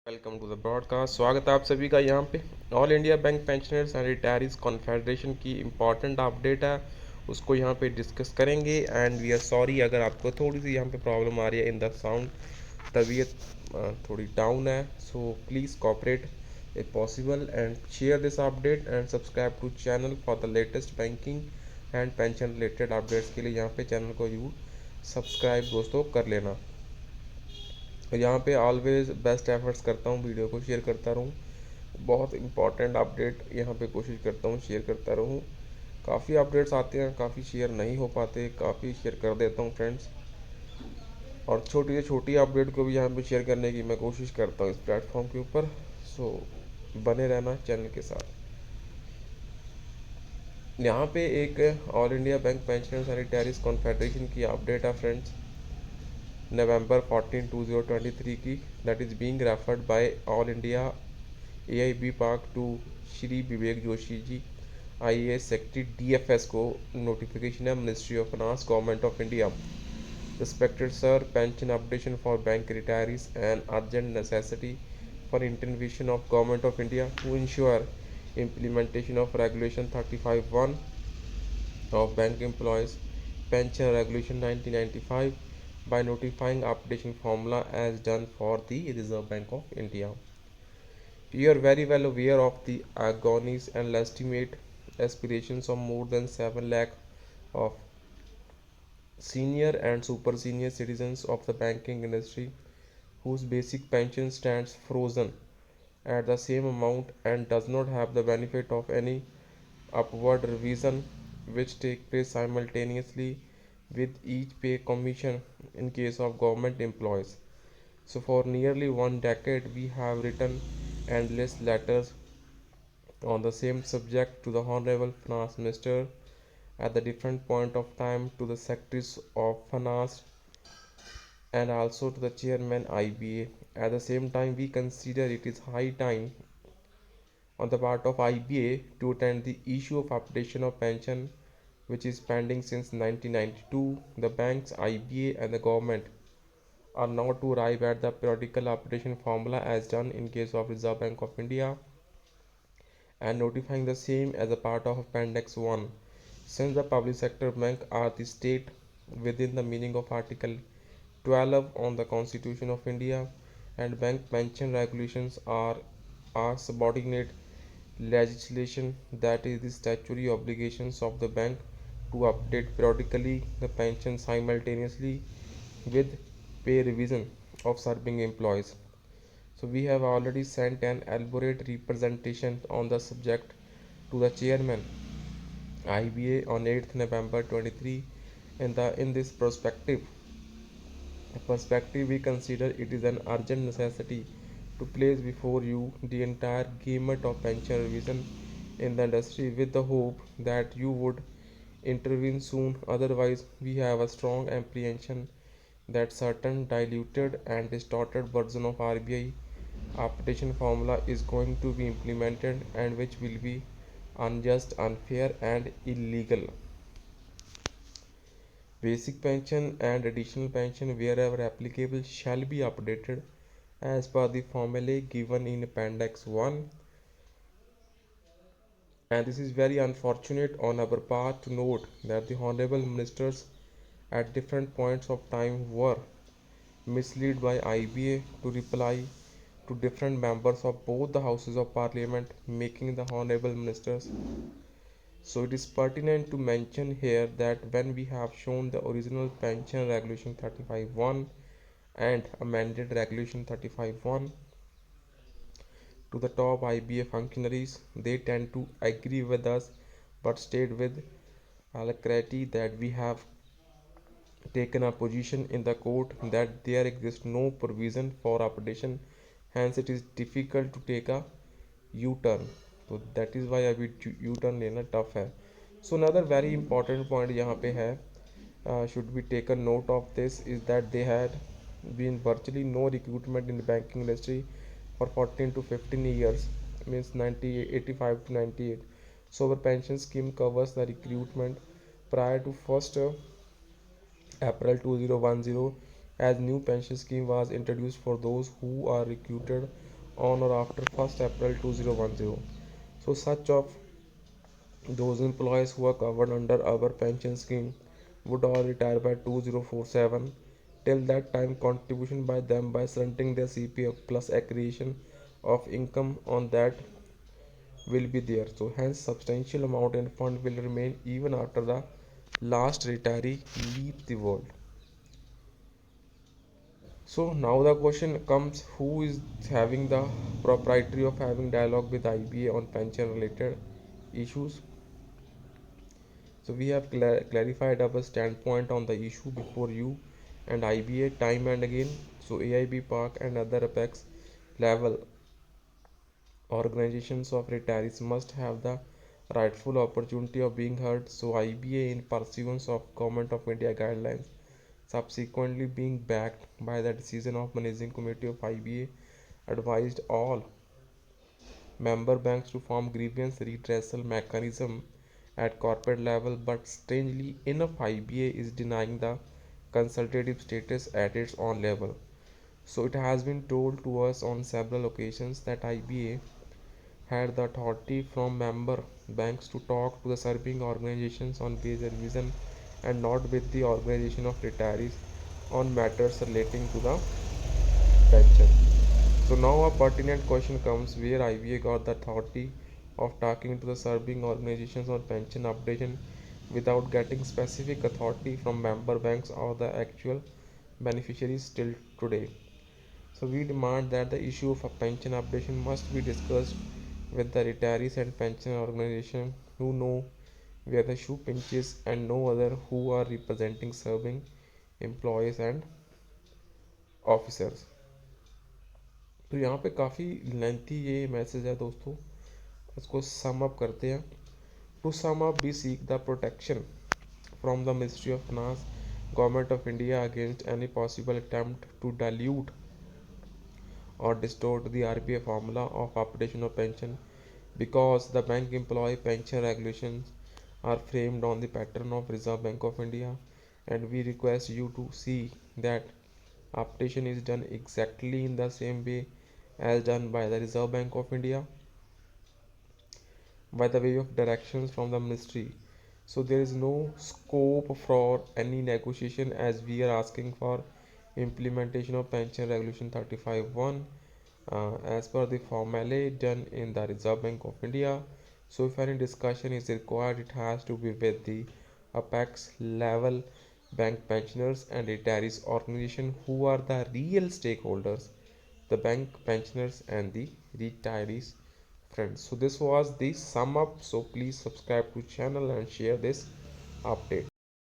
Welcome to the broadcast. स्वागत है आप सभी का यहाँ पे। All India Bank Pensioners and Retirees Confederation की इम्पॉर्टेंट अपडेट है, उसको यहाँ पे डिस्कस करेंगे। एंड वी आर सॉरी अगर आपको थोड़ी सी यहाँ पे प्रॉब्लम आ रही है इन द साउंड। तबीयत थोड़ी डाउन है, so please cooperate if possible and share this update and subscribe to channel for the latest banking and pension related updates के लिए यहाँ पे चैनल को यू सब्सक्राइब दोस्तों कर लेना। यहाँ पे ऑलवेज बेस्ट एफर्ट्स करता हूँ, वीडियो को शेयर करता रहूँ। बहुत इंपॉर्टेंट अपडेट यहाँ पे कोशिश करता हूँ शेयर करता रहूँ। काफ़ी अपडेट्स आते हैं, काफ़ी शेयर नहीं हो पाते, काफ़ी शेयर कर देता हूँ फ्रेंड्स। और छोटी से छोटी अपडेट को भी यहाँ पे शेयर करने की मैं कोशिश करता हूँ इस प्लेटफॉर्म के ऊपर। सो बने रहना चैनल के साथ। यहाँ पे एक All India Bank Pensioners and Retirees Confederation की अपडेट है फ्रेंड्स, नवंबर 14 2023 की। That is being referred by All India AIB PARC to Shri Vivek Joshi ji, IAS secretary DFS को नोटिफिकेशन है Ministry of Finance Government of India. Respected sir, pension updation for bank retirees an urgent necessity for intervention of Government of India to ensure implementation of Regulation 35(1) of Bank Employees Pension Regulation 1995 by notifying updation formula as done for the Reserve Bank of India. You are very well aware of the agonies and legitimate aspirations of more than 7 lakh of senior and super senior citizens of the banking industry whose basic pension stands frozen at the same amount and does not have the benefit of any upward revision which take place simultaneously with each pay commission in case of government employees. So for nearly 1 decade we have written endless letters on the same subject to the Honorable Finance Minister at the different point of time, to the Secretaries of Finance and also to the Chairman IBA. At the same time, we consider it is high time on the part of IBA to attend the issue of updation of pension which is pending since 1992. The banks, IBA and the government are now to arrive at the periodical updation formula as done in case of Reserve Bank of India and notifying the same as a part of Appendix 1. Since the public sector bank are the state within the meaning of Article 12 on the Constitution of India and bank pension regulations are subordinate legislation, that is the statutory obligations of the bank to update periodically the pension simultaneously with pay revision of serving employees. So we have already sent an elaborate representation on the subject to the chairman IBA on 8th November 23. In this perspective we consider it is an urgent necessity to place before you the entire gamut of pension revision in the industry with the hope that you would intervene soon. Otherwise we have a strong apprehension that certain diluted and distorted version of RBI application formula is going to be implemented and which will be unjust, unfair and illegal. Basic pension and additional pension wherever applicable shall be updated as per the formulae given in Appendix 1, and this is very unfortunate on our part to note that the honorable ministers at different points of time were misled by IBA to reply to different members of both the houses of parliament, making the honorable ministers. So it is pertinent to mention here that when we have shown the original pension regulation 35(1) and amended regulation 35(1) to the top IBA functionaries, they tend to agree with us but state with alacrity that we have taken a position in the court that there exists no provision for updation, hence it is difficult to take a U-turn. तो that is why अभी U-turn लेना tough है. So another very important point यहाँ पे है, should be taken note of this, is that they had been virtually no recruitment in the banking industry for 14 to 15 years, means 85 to 98. So our pension scheme covers the recruitment prior to 1st April 2010, as new pension scheme was introduced for those who are recruited on or after 1st April 2010. So such of those employees who are covered under our pension scheme would all retire by 2047. Till that time, contribution by them by surrendering their CPF plus accretion of income on that will be there. So hence substantial amount in fund will remain even after the last retiree leaves the world. So now the question comes, who is having the proprietary of having dialogue with IBA on pension related issues? So we have clarified our standpoint on the issue before you and IBA time and again. So AIB Park and other apex level organizations of retirees must have the rightful opportunity of being heard. So IBA, in pursuance of Government of India guidelines, subsequently being backed by the decision of Managing Committee of IBA, advised all member banks to form grievance redressal mechanism at corporate level, but strangely enough IBA is denying the consultative status at its own level. So it has been told to us on several occasions that IBA had the authority from member banks to talk to the serving organizations on wage revision and not with the organization of retirees on matters relating to the pension. So now a pertinent question comes, where IBA got the authority of talking to the serving organizations on pension updation without getting specific authority from member banks or the actual beneficiaries till today. So we demand that the issue of a pension updation must be discussed with the retirees and pension organization who know where the shoe pinches and no other who are representing serving employees and officers. तो यहाँ पे काफ़ी lengthy ये message है दोस्तों, इसको सम up करते हैं. To sum up, we seek the protection from the Ministry of Finance, Government of India against any possible attempt to dilute or distort the RBI formula of updation of pension, because the bank employee pension regulations are framed on the pattern of Reserve Bank of India, and we request you to see that updation is done exactly in the same way as done by the Reserve Bank of India by the way of directions from the ministry. So there is no scope for any negotiation, as we are asking for implementation of pension regulation 35(1) as per the formulae done in the Reserve Bank of India. So if any discussion is required, it has to be with the apex level bank pensioners and retirees organization, who are the real stakeholders, the bank pensioners and the retirees friends. So this was the sum up. So please subscribe to channel and share this update.